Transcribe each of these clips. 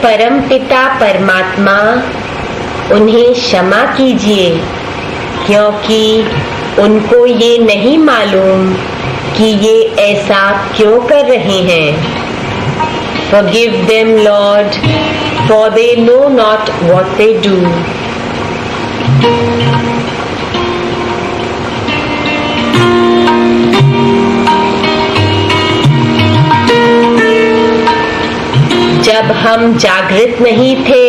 परमपिता परमात्मा उन्हें क्षमा कीजिए, क्योंकि उनको ये नहीं मालूम कि ये ऐसा क्यों कर रहे हैं। Forgive them, Lord, for they know not what they do. जब हम जागृत नहीं थे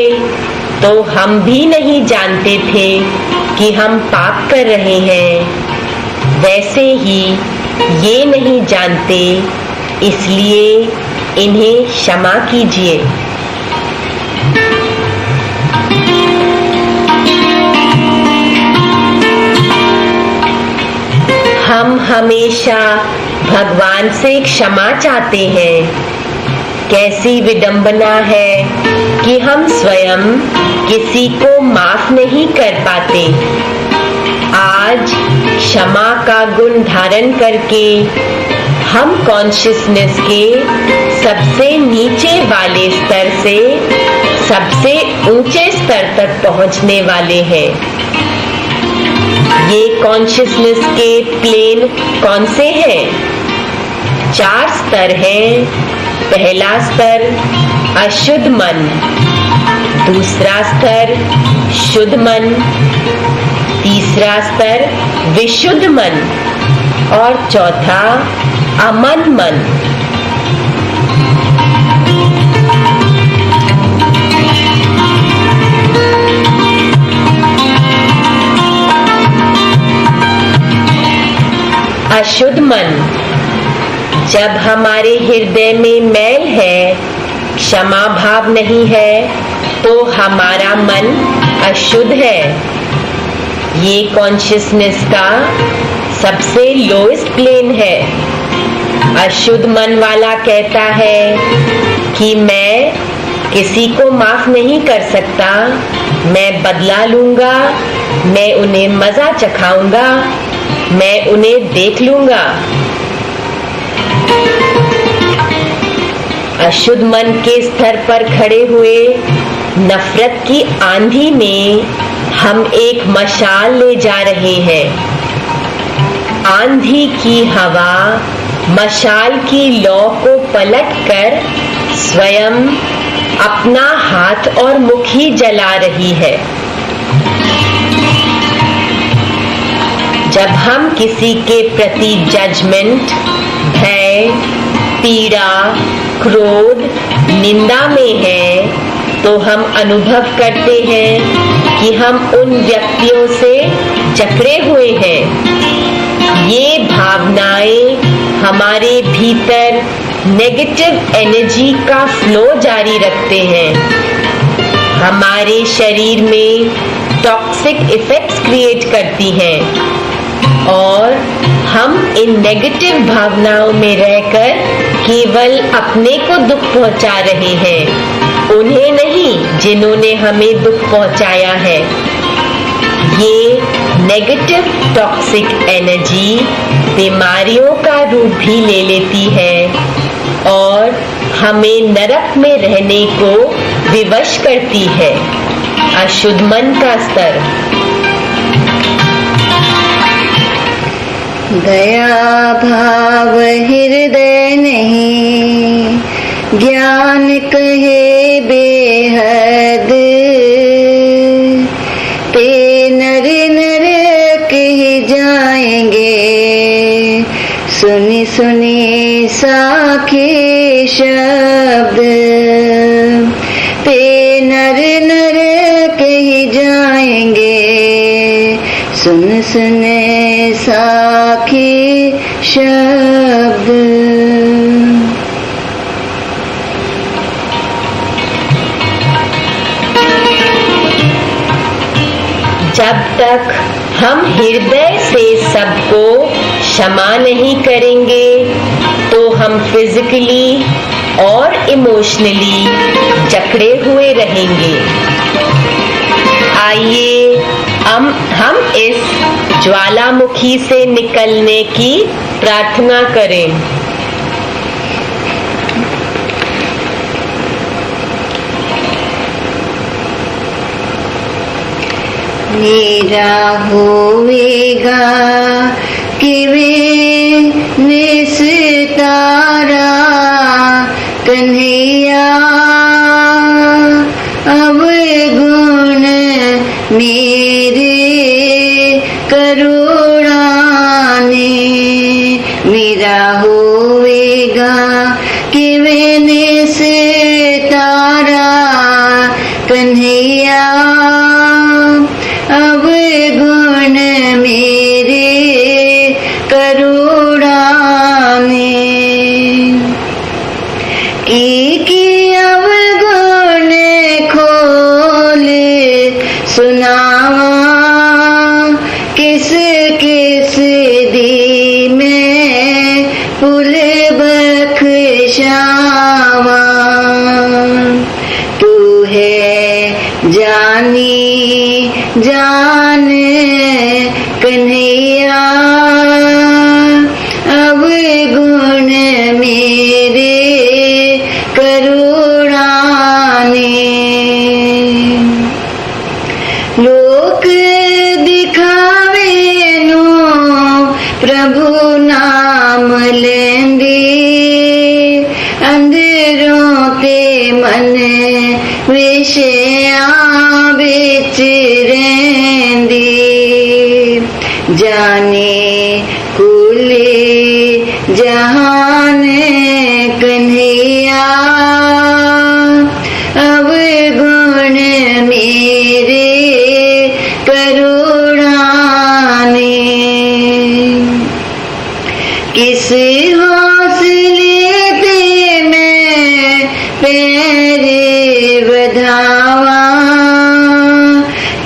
तो हम भी नहीं जानते थे कि हम पाप कर रहे हैं। वैसे ही ये नहीं जानते, इसलिए इन्हें क्षमा कीजिए। हम हमेशा भगवान से क्षमा चाहते हैं। कैसी विडंबना है कि हम स्वयं किसी को माफ नहीं कर पाते। आज क्षमा का गुण धारण करके हम कॉन्शियसनेस के सबसे नीचे वाले स्तर से सबसे ऊंचे स्तर तक पहुंचने वाले हैं। ये कॉन्शियसनेस के प्लेन कौन से हैं? 4 स्तर हैं। पहला स्तर अशुद्ध मन, दूसरा स्तर शुद्ध मन, तीसरा स्तर विशुद्ध मन और चौथा अमन मन। अशुद्ध मन, जब हमारे हृदय में मैल है, क्षमा भाव नहीं है, तो हमारा मन अशुद्ध है। ये कॉन्शियसनेस का सबसे लोएस्ट प्लेन है। अशुद्ध मन वाला कहता है कि मैं किसी को माफ नहीं कर सकता, मैं बदला लूंगा, मैं उन्हें मजा चखाऊंगा, मैं उन्हें देख लूंगा। अशुद्ध मन के स्तर पर खड़े हुए नफरत की आंधी में हम एक मशाल ले जा रहे हैं। आंधी की हवा मशाल की लौ को पलटकर स्वयं अपना हाथ और मुख ही जला रही है। जब हम किसी के प्रति जजमेंट, भय, पीड़ा, क्रोध, निंदा में हैं, तो हम अनुभव करते हैं कि हम उन व्यक्तियों से जकड़े हुए हैं। ये भावनाएं हमारे भीतर नेगेटिव एनर्जी का फ्लो जारी रखते हैं, हमारे शरीर में टॉक्सिक इफेक्ट्स क्रिएट करती हैं और हम इन नेगेटिव भावनाओं में रहकर केवल अपने को दुख पहुंचा रहे हैं, उन्हें नहीं जिन्होंने हमें दुख पहुंचाया है। ये नेगेटिव टॉक्सिक एनर्जी बीमारियों का रूप भी ले लेती है और हमें नरक में रहने को विवश करती है। अशुद्ध मन का स्तर। दया भाव हृदय नहीं, ज्ञान कहे बेहद, ते नर नर कह जाएंगे, सुनी सुनी साखे शब्द, ते नर नर कह जाएंगे, सुन सुन साखे शब्द। जब तक हम हृदय से सबको क्षमा नहीं करेंगे तो हम फिजिकली और इमोशनली जकड़े हुए रहेंगे। आइए हम इस ज्वालामुखी से निकलने की प्रार्थना करें। मेरा होवेगा किवे निस्तारा कन्हैया, अब गुण मेरे करुणाने। मेरा होवेगा किवे निस्तारा कन्हैया, अब गुण मेरे करुणाने। की अवगुण खोल सुनावा, किस किस दी मैं पुल बख्शावा। तू है जानी जान कन्हैया, अब गुण मेरे करुणाने। लोक दिखावे नो प्रभु नाम लेंदी, अंदरों ते मन विषया बिच रेंदी। जाने कुले जहान कन्हैया, अब गुण मेरे करुणाने। किस हौसले पे मैं पैर बधावा,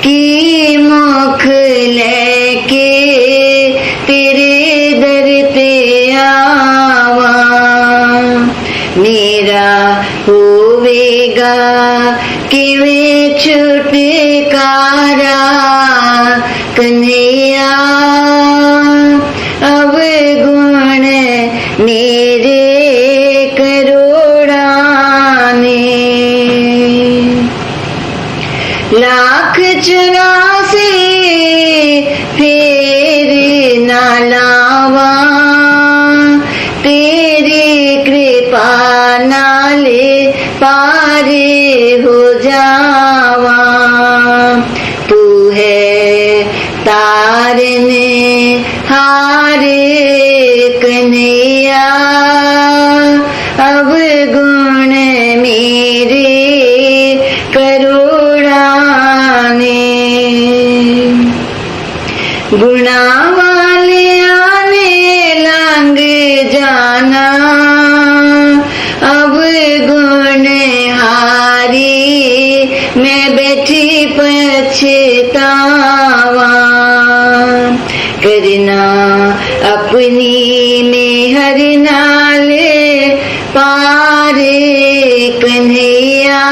की मुख लेके तेरे दर पे आवा। मेरा होवेगा किवे छुटकारा कन्हैया, अब गुण मेरे करुणाने। लाख 84 फेर ना लावा, तेरी कृपा नाले पारे हो जावा। तू है तारने हारे कन्हैया, अब गुण मेरे करुणाने। गुणा वाले आने लंग जाना, अब गुण हारी मैं बैठी पछतावा। करना अपनी में हर नाले पारे कन्हैया,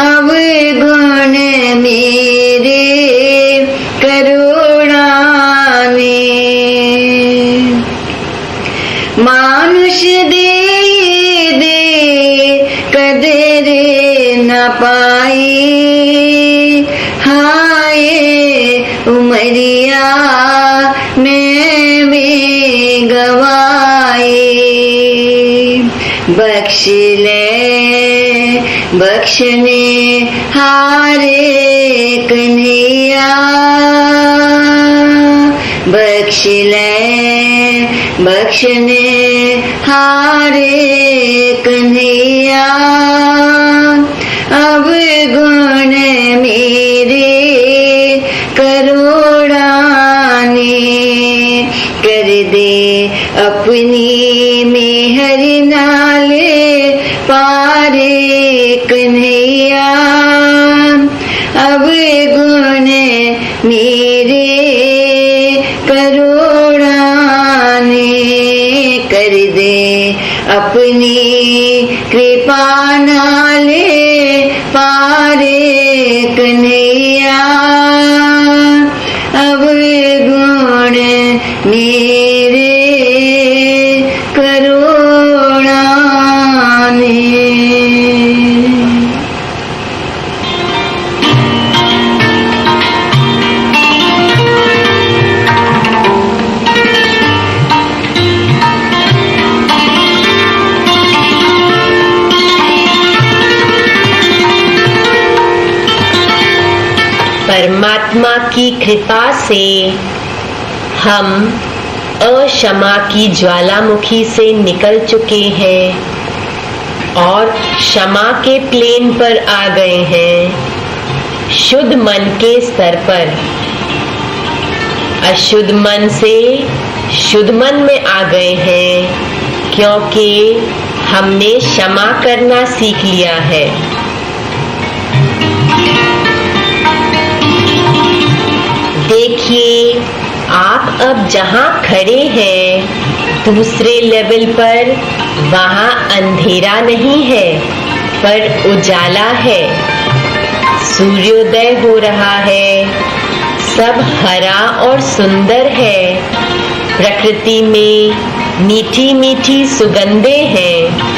अब गुण मेरे करुणाने। मानुष दे दे कदर न पाई, हाय उमरिया में भी गवाई। बख्श ले बख्शने हारे कन्हैया, बख्श ले बख्शने हारे कन्हैया, अब गुण मेरे करुणाने। कर दे अपनी मेहर नाले पारे कन्हैया, अब गुण मेरे करुणाने। कर दे अपनी कृपा नाले पारे कन्हैया, अब गुण मेरे करुणाने। परमात्मा की कृपा से हम अक्षमा की ज्वालामुखी से निकल चुके हैं और क्षमा के प्लेन पर आ गए हैं, शुद्ध मन के स्तर पर। अशुद्ध मन से शुद्ध मन में आ गए हैं, क्योंकि हमने क्षमा करना सीख लिया है। देखिए, आप अब जहां खड़े हैं दूसरे लेवल पर, वहां अंधेरा नहीं है पर उजाला है। सूर्योदय हो रहा है, सब हरा और सुंदर है। प्रकृति में मीठी मीठी सुगंधें हैं।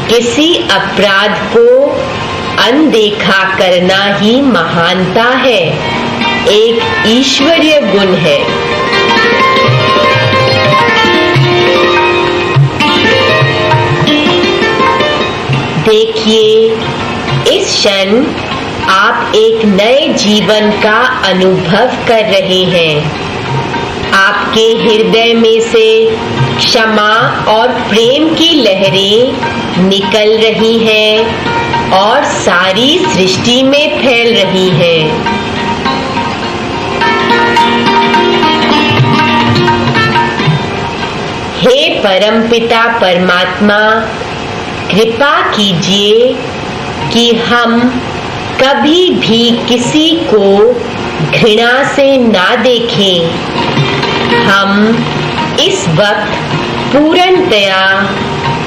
किसी अपराध को अनदेखा करना ही महानता है, एक ईश्वरीय गुण है। देखिए, इस क्षण आप एक नए जीवन का अनुभव कर रहे हैं। आपके हृदय में से क्षमा और प्रेम की लहरें निकल रही हैं और सारी सृष्टि में फैल रही हैं। हे परमपिता परमात्मा, कृपा कीजिए कि हम कभी भी किसी को घृणा से ना देखें। हम इस वक्त पूर्णतया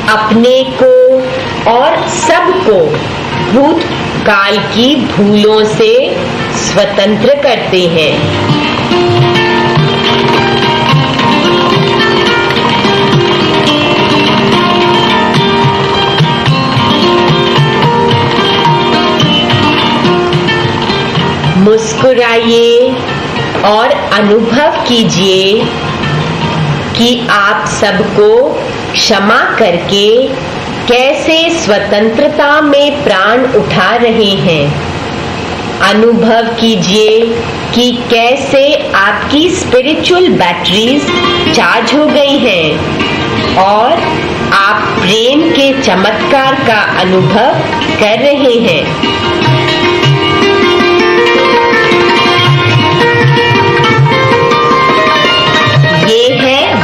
अपने को और सबको भूतकाल की भूलों से स्वतंत्र करते हैं। मुस्कुराइए और अनुभव कीजिए कि आप सबको क्षमा करके कैसे स्वतंत्रता में प्राण उठा रहे हैं। अनुभव कीजिए कि कैसे आपकी स्पिरिचुअल बैटरीज चार्ज हो गई हैं और आप प्रेम के चमत्कार का अनुभव कर रहे हैं।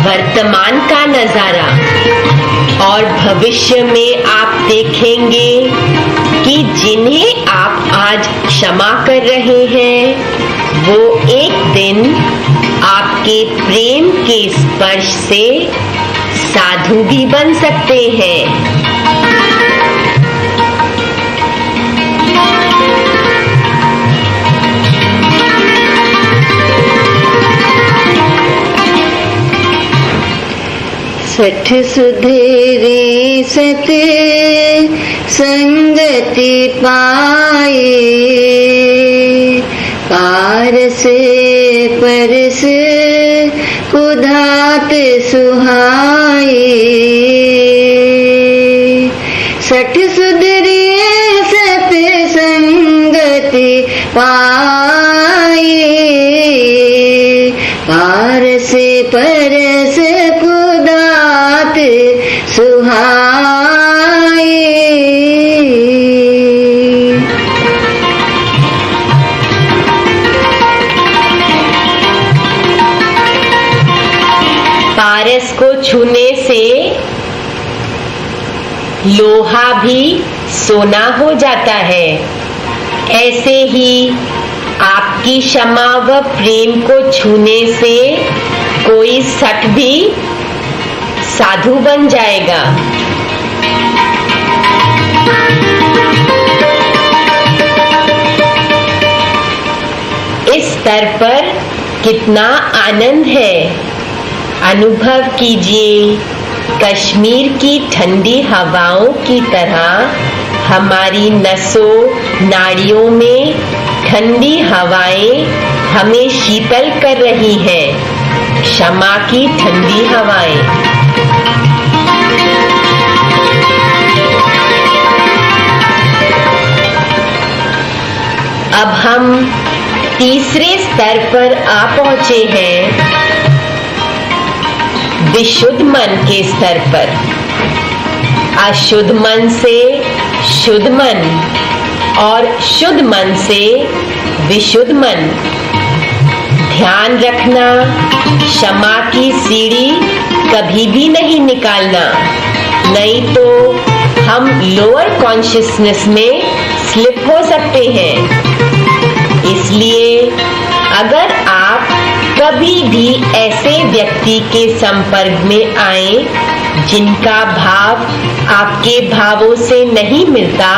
वर्तमान का नजारा और भविष्य में आप देखेंगे कि जिन्हें आप आज क्षमा कर रहे हैं वो एक दिन आपके प्रेम के स्पर्श से साधु भी बन सकते हैं। सठ सुधेरे सत संगति पाए, पारस परस कुधात सुहाए। सठ सुधरे सत संगति पाए, पारस परस सुहाए। पारस को छूने से लोहा भी सोना हो जाता है। ऐसे ही आपकी क्षमा व प्रेम को छूने से कोई सठ भी साधु बन जाएगा। इस स्तर पर कितना आनंद है। अनुभव कीजिए, कश्मीर की ठंडी हवाओं की तरह हमारी नसों नाड़ियों में ठंडी हवाएं हमें शीतल कर रही हैं। क्षमा की ठंडी हवाएं। तीसरे स्तर पर आ पहुंचे हैं, विशुद्ध मन के स्तर पर। अशुद्ध मन से शुद्ध मन और शुद्ध मन से विशुद्ध मन। ध्यान रखना, क्षमा की सीढ़ी कभी भी नहीं निकालना, नहीं तो हम लोअर कॉन्शियसनेस में स्लिप हो सकते हैं। इसलिए अगर आप कभी भी ऐसे व्यक्ति के संपर्क में आए जिनका भाव आपके भावों से नहीं मिलता,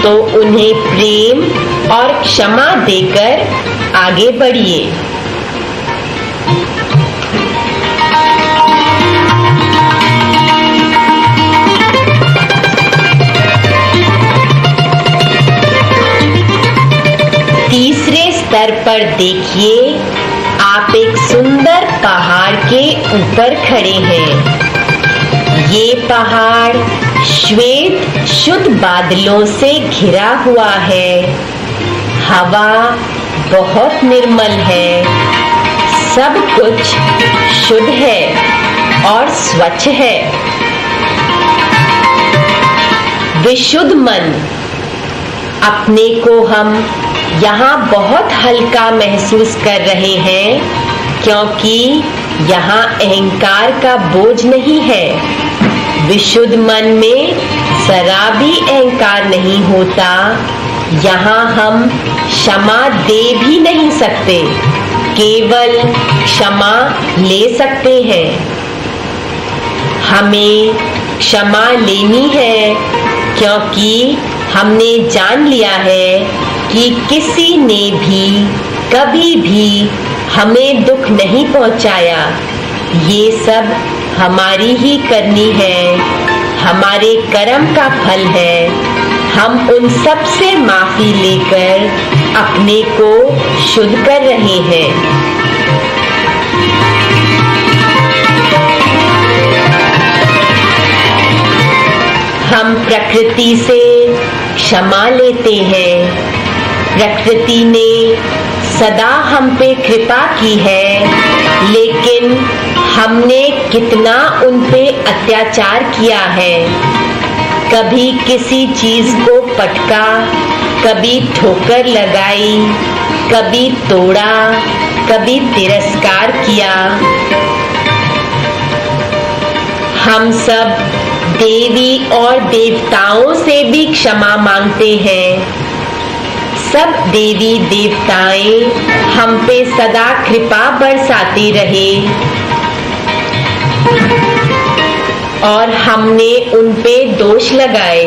तो उन्हें प्रेम और क्षमा देकर आगे बढ़िए। तीसरे स्तर पर देखिए, आप एक सुंदर पहाड़ के ऊपर खड़े हैं। ये पहाड़ श्वेत शुद्ध बादलों से घिरा हुआ है। हवा बहुत निर्मल है, सब कुछ शुद्ध है और स्वच्छ है। विशुद्ध मन, अपने को हम यहाँ बहुत हल्का महसूस कर रहे हैं, क्योंकि यहाँ अहंकार का बोझ नहीं है। विशुद्ध मन में जरा भी अहंकार नहीं होता। यहाँ हम क्षमा दे भी नहीं सकते, केवल क्षमा ले सकते हैं। हमें क्षमा लेनी है, क्योंकि हमने जान लिया है कि किसी ने भी कभी भी हमें दुख नहीं पहुंचाया। ये सब हमारी ही करनी है, हमारे कर्म का फल है। हम उन सब से माफी लेकर अपने को शुद्ध कर रहे हैं। हम प्रकृति से क्षमा लेते हैं। प्रकृति ने सदा हम पे कृपा की है, लेकिन हमने कितना उन पे अत्याचार किया है। कभी किसी चीज को पटका, कभी ठोकर लगाई, कभी तोड़ा, कभी तिरस्कार किया। हम सब देवी और देवताओं से भी क्षमा मांगते हैं। सब देवी देवताएं हम पे सदा कृपा बरसाते रहे और हमने उन पे दोष लगाए।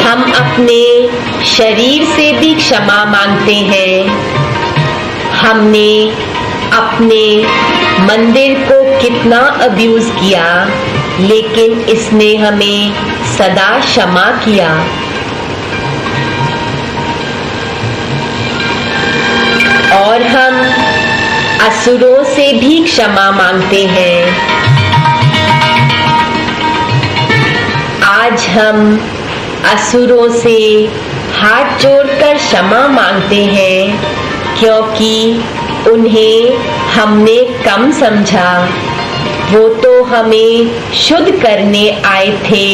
हम अपने शरीर से भी क्षमा मांगते हैं। हमने अपने मंदिर को कितना अब्यूज किया, लेकिन इसने हमें सदा क्षमा किया। और हम असुरों से भी क्षमा मांगते हैं। आज हम असुरों से हाथ जोड़कर क्षमा मांगते हैं, क्योंकि उन्हें हमने कम समझा। वो तो हमें शुद्ध करने आए थे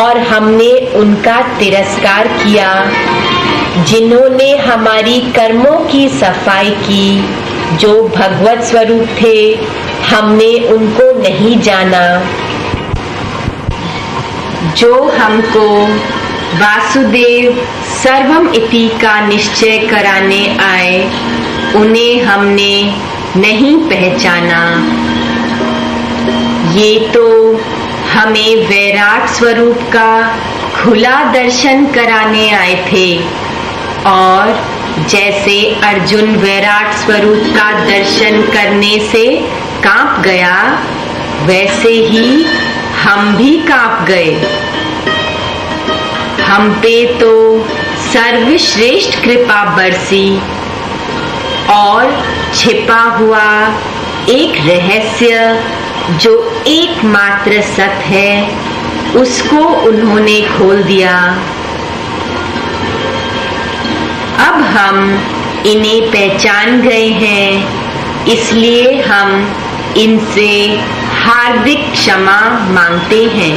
और हमने उनका तिरस्कार किया। जिन्होंने हमारी कर्मों की सफाई की, जो भगवत स्वरूप थे, हमने उनको नहीं जाना। जो हमको वासुदेव सर्वम इति का निश्चय कराने आए, उन्हें हमने नहीं पहचाना। ये तो हमें वैराट स्वरूप का खुला दर्शन कराने आए थे, और जैसे अर्जुन वैराट स्वरूप का दर्शन करने से कांप गया, वैसे ही हम भी कांप गए। हम पे तो सर्वश्रेष्ठ कृपा बरसी और छिपा हुआ एक रहस्य जो एकमात्र सत्य है उसको उन्होंने खोल दिया। अब हम इन्हें पहचान गए हैं, इसलिए हम इनसे हार्दिक क्षमा मांगते हैं।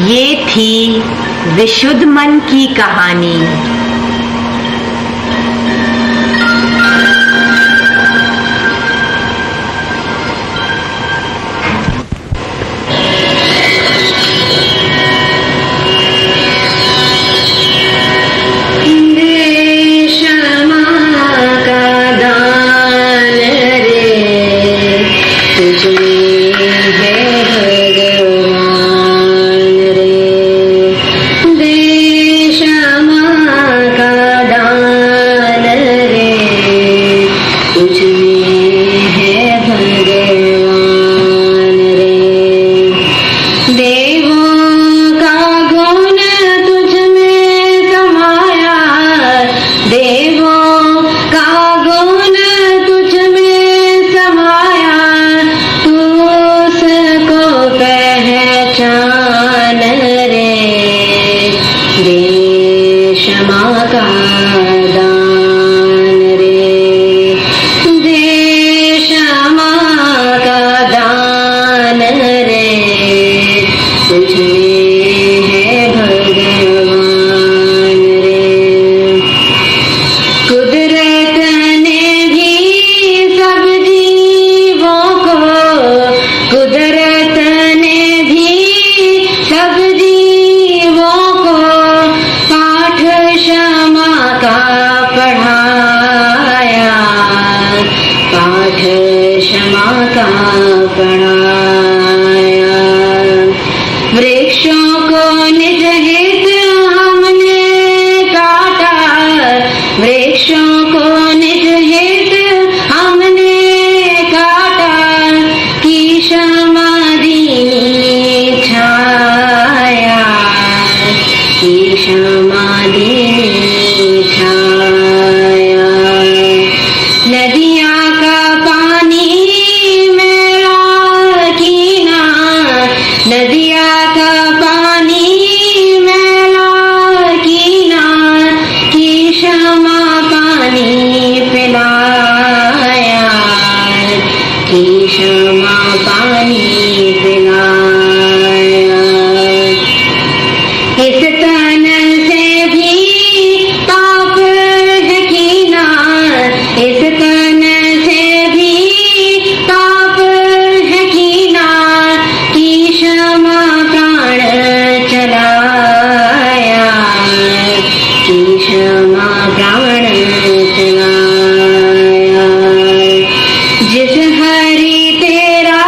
ये थी विशुद्ध मन की कहानी। जिस हरि तेरा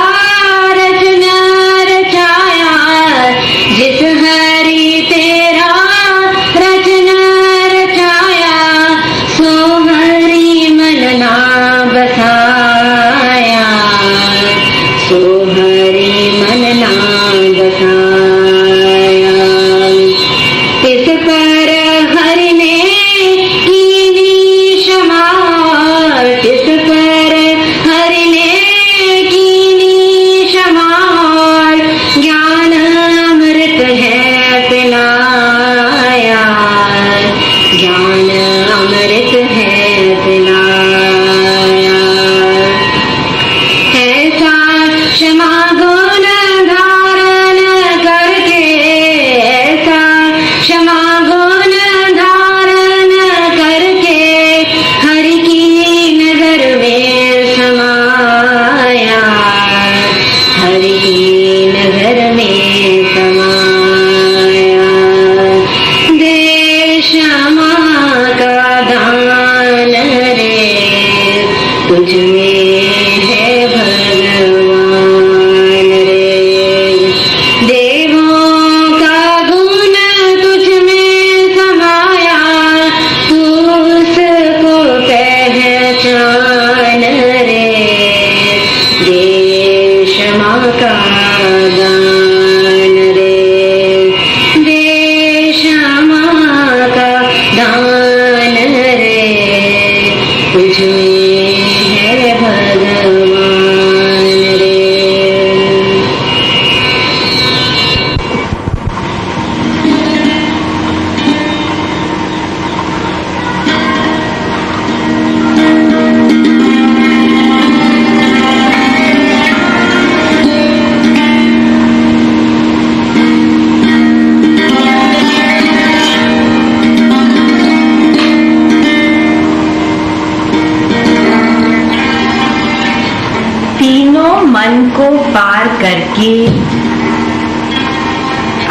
मन को पार करके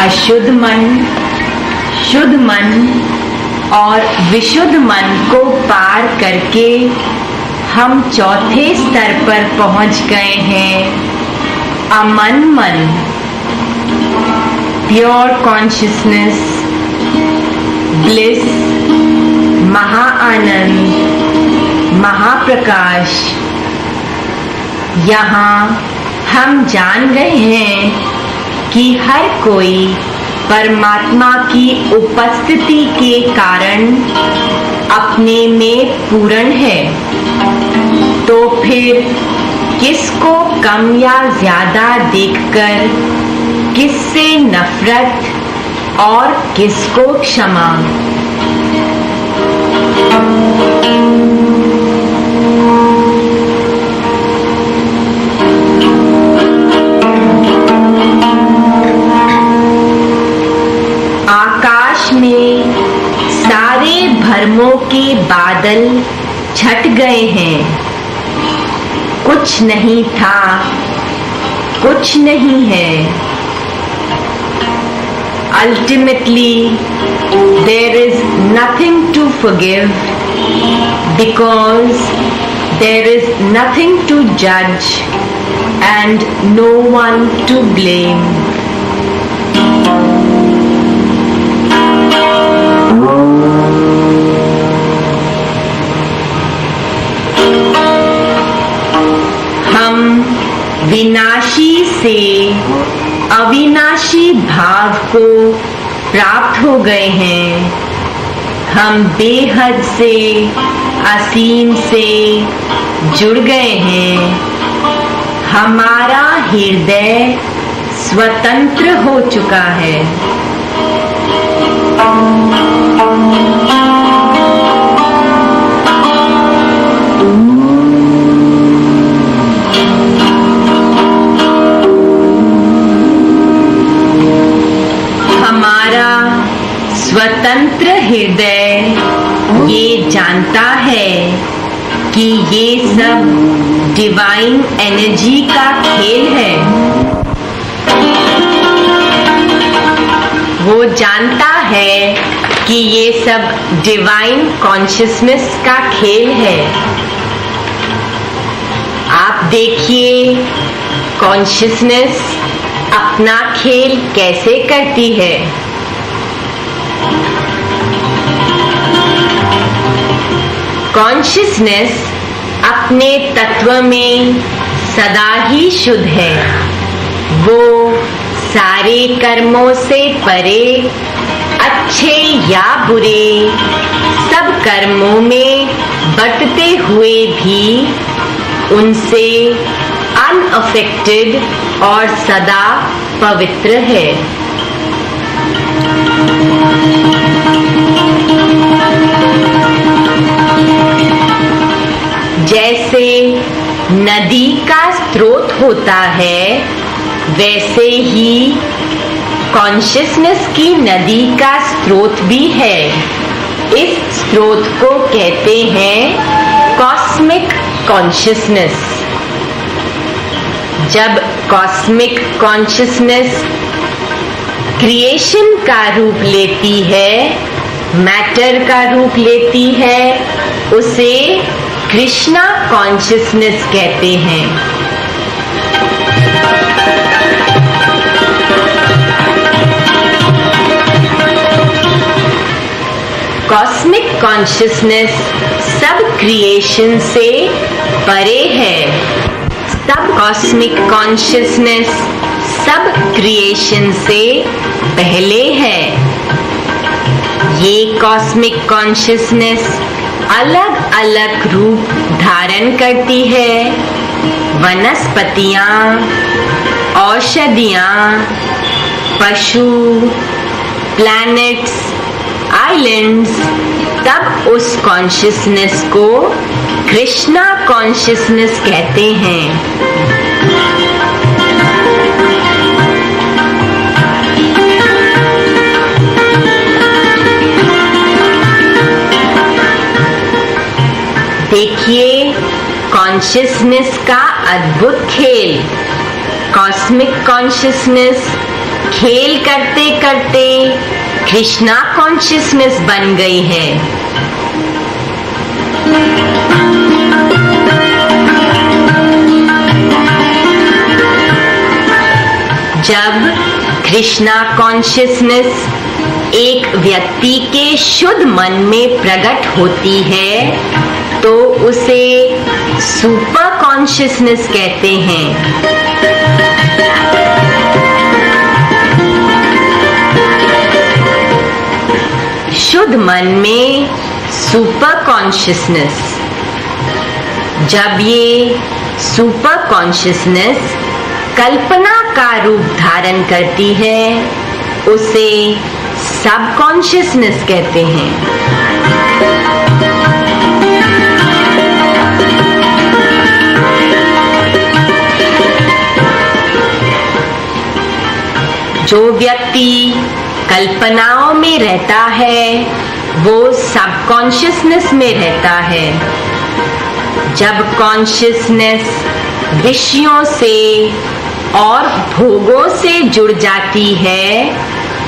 अशुद्ध मन, शुद्ध मन और विशुद्ध मन को पार करके हम चौथे स्तर पर पहुंच गए हैं, अमन मन, प्योर कॉन्शियसनेस, ब्लिस, महा आनंद, महाप्रकाश। यहाँ हम जान गए हैं कि हर कोई परमात्मा की उपस्थिति के कारण अपने में पूर्ण है, तो फिर किसको कम या ज्यादा देखकर किससे नफरत और किसको क्षमा। आकाश में सारे भ्रमों के बादल छट गए हैं। कुछ नहीं था, कुछ नहीं है। Ultimately, there is nothing to forgive because there is nothing to judge and no one to blame. हम विनाशी से अविनाशी भाव को प्राप्त हो गए हैं। हम बेहद से असीम से जुड़ गए हैं। हमारा हृदय स्वतंत्र हो चुका है। स्वतंत्र हृदय ये जानता है कि ये सब डिवाइन एनर्जी का खेल है। वो जानता है कि ये सब डिवाइन कॉन्शियसनेस का खेल है। आप देखिए कॉन्शियसनेस अपना खेल कैसे करती है। कॉन्शियसनेस अपने तत्व में सदा ही शुद्ध है। वो सारे कर्मों से परे, अच्छे या बुरे, सब कर्मों में बटते हुए भी उनसे अनअफेक्टेड और सदा पवित्र है। जैसे नदी का स्रोत होता है, वैसे ही कॉन्शियसनेस की नदी का स्रोत भी है। इस स्रोत को कहते हैं कॉस्मिक कॉन्शियसनेस। जब कॉस्मिक कॉन्शियसनेस क्रिएशन का रूप लेती है, मैटर का रूप लेती है, उसे कृष्णा कॉन्शियसनेस कहते हैं। कॉस्मिक कॉन्शियसनेस सब क्रिएशन से परे है। सब कॉस्मिक कॉन्शियसनेस सब क्रिएशन से पहले है। ये कॉस्मिक कॉन्शियसनेस अलग अलग रूप धारण करती है। वनस्पतियां, औषधियां, पशु, प्लैनेट्स, आइलैंड्स, तब उस कॉन्शियसनेस को कृष्णा कॉन्शियसनेस कहते हैं। देखिए कॉन्शियसनेस का अद्भुत खेल। कॉस्मिक कॉन्शियसनेस खेल करते करते कृष्णा कॉन्शियसनेस बन गई है। जब कृष्णा कॉन्शियसनेस एक व्यक्ति के शुद्ध मन में प्रकट होती है तो उसे सुपर कॉन्शियसनेस कहते हैं। शुद्ध मन में सुपर कॉन्शियसनेस। जब ये सुपर कॉन्शियसनेस कल्पना का रूप धारण करती है उसे सब कॉन्शियसनेस कहते हैं। जो व्यक्ति कल्पनाओं में रहता है वो सब कॉन्शियसनेस में रहता है। जब कॉन्शियसनेस विषयों से और भोगों से जुड़ जाती है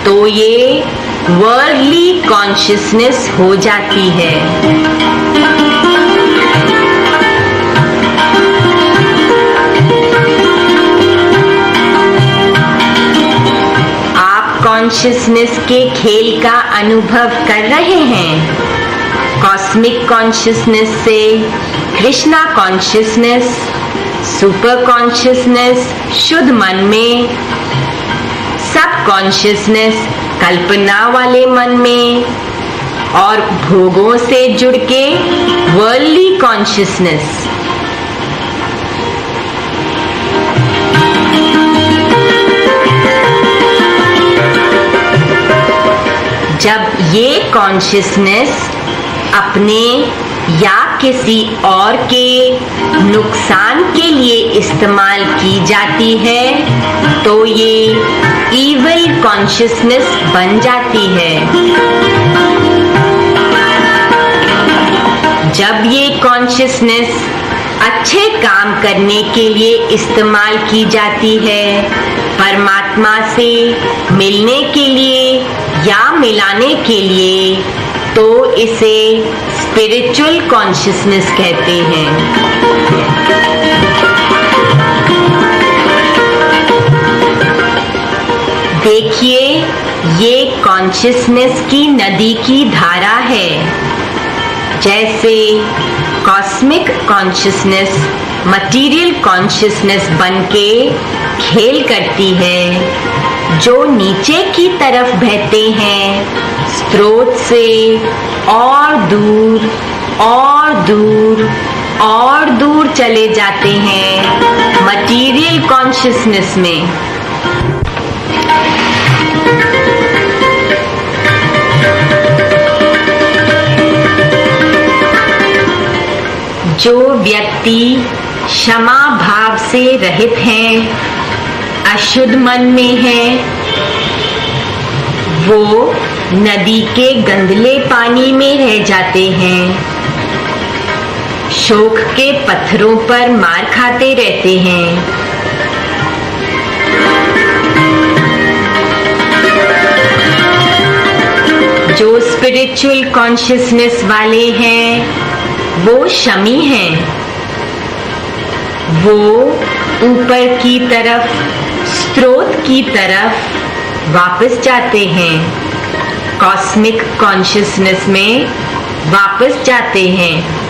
तो ये वर्ल्डली कॉन्शियसनेस हो जाती है। आप कॉन्शियसनेस के खेल का अनुभव कर रहे हैं। कॉस्मिक कॉन्शियसनेस से कृष्णा कॉन्शियसनेस, सुपर कॉन्शियसनेस शुद्ध मन में, सब कॉन्शियसनेस कल्पना वाले मन में और भोगों से जुड़ के वर्ल्डली कॉन्शियसनेस। जब ये कॉन्शियसनेस अपने या किसी और के नुकसान के लिए इस्तेमाल की जाती है तो ये इविल कॉन्शियसनेस बन जाती है। जब ये कॉन्शियसनेस अच्छे काम करने के लिए इस्तेमाल की जाती है, परमात्मा से मिलने के लिए या मिलाने के लिए, तो इसे स्पिरिचुअल कॉन्शियसनेस कहते हैं। देखिए, ये कॉन्शियसनेस की नदी की धारा है। जैसे कॉस्मिक कॉन्शियसनेस मटीरियल कॉन्शियसनेस बनके खेल करती है। जो नीचे की तरफ बहते हैं, स्रोत से और दूर और दूर और दूर चले जाते हैं मटीरियल कॉन्शियसनेस में। जो व्यक्ति क्षमा भाव से रहित हैं, अशुद्ध मन में हैं, वो नदी के गंदले पानी में रह जाते हैं, शोक के पत्थरों पर मार खाते रहते हैं। जो स्पिरिचुअल कॉन्शियसनेस वाले हैं वो शमी हैं। वो ऊपर की तरफ, स्रोत की तरफ वापस जाते हैं, कॉस्मिक कॉन्शियसनेस में वापस जाते हैं।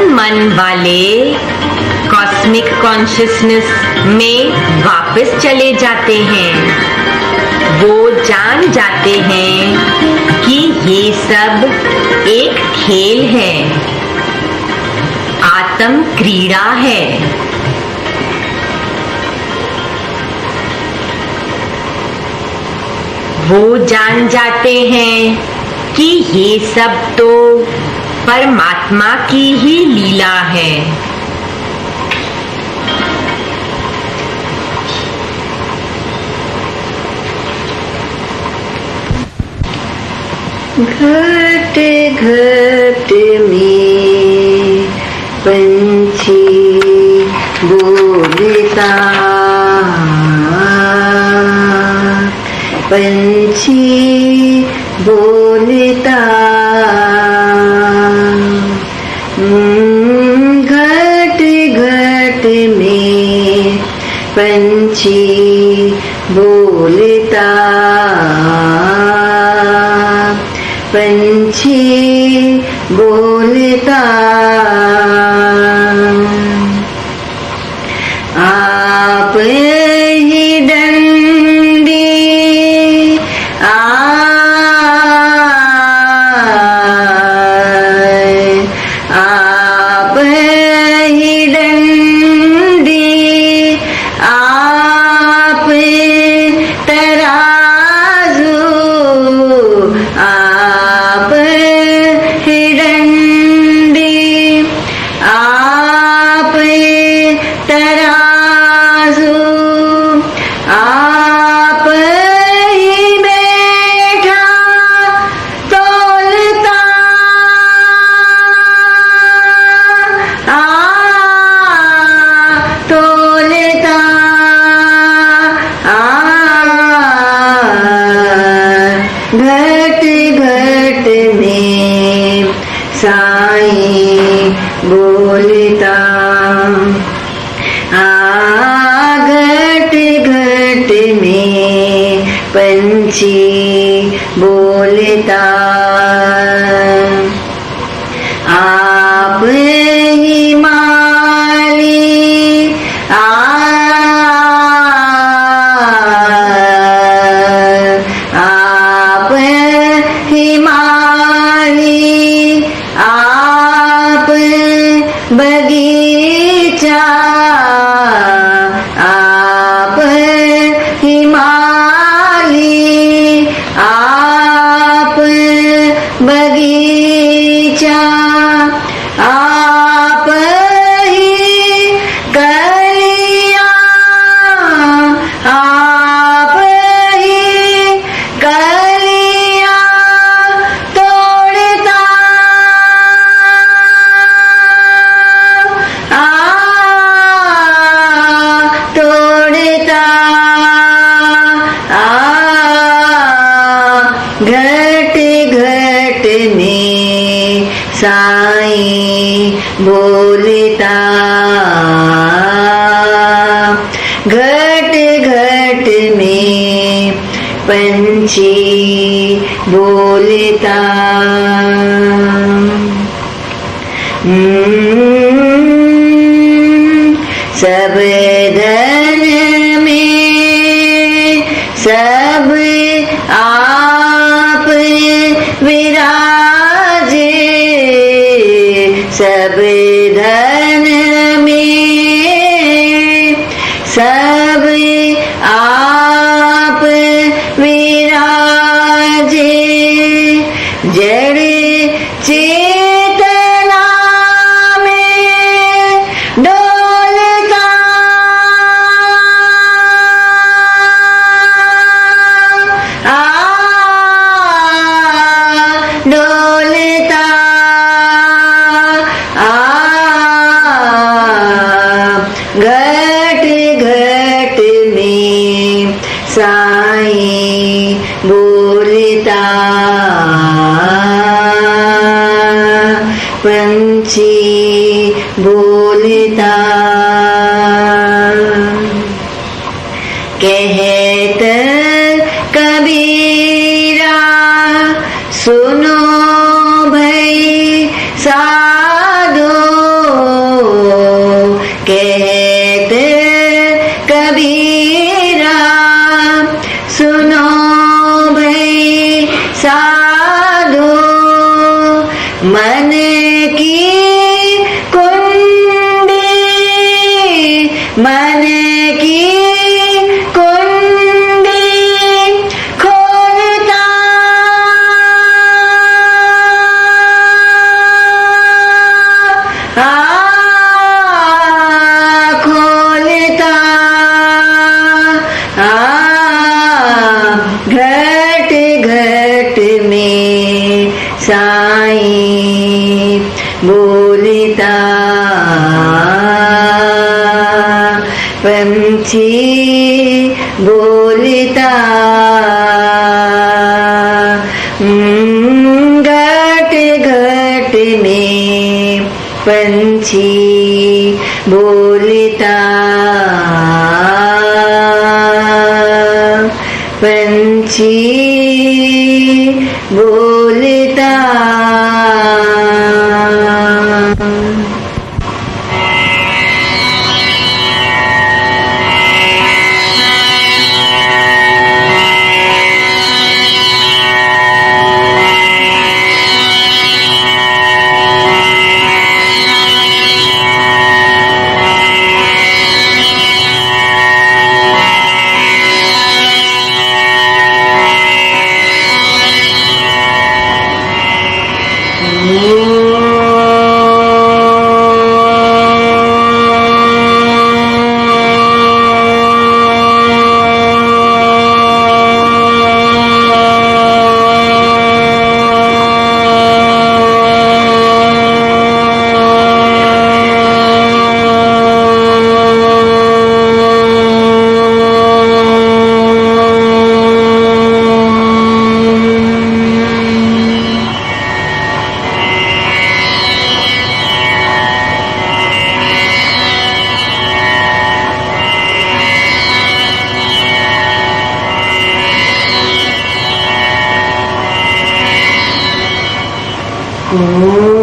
मन वाले कॉस्मिक कॉन्शियसनेस में वापस चले जाते हैं। वो जान जाते हैं कि ये सब एक खेल है, आत्म क्रीड़ा है। वो जान जाते हैं कि ये सब तो परमात्मा की ही लीला है। घट घट में पंछी बोलता, पंछी बोलता, घट घट में पंछी बोलता, पंछी बोलता। आप ही डंडी आप ही डंडी, आप तराजू, आप ही डंडी, आप तराजू, आप ही बैठा तोलता, तोलता, घट घट में साईं बोलता, घट घट में पंछी बोलता। आप ही माली, आप ही माली, आप बगीचा, आप ही माली, आप बगीचा, आप ही कलियां, आप ही कलियां तोड़ता, तोड़ता, घट घट में साईं बोलता, घट घट में पंछी बोलता। सब धन में सब आप विराजे, सब धन में सब आप विराजे, जड़ चेतना में डोलता, डोलता, घट घट में साईं बोलता, पंछी बोलता। कहत कबीरा सुनो भई साधो, कहत कबीरा सुनो भई साधो, मन की कुंडी, मन की कुंडी खोलता, खोलता, घट घट में पंछी बोलता घट घट में पंछी बोलता पंछी बोलता Oh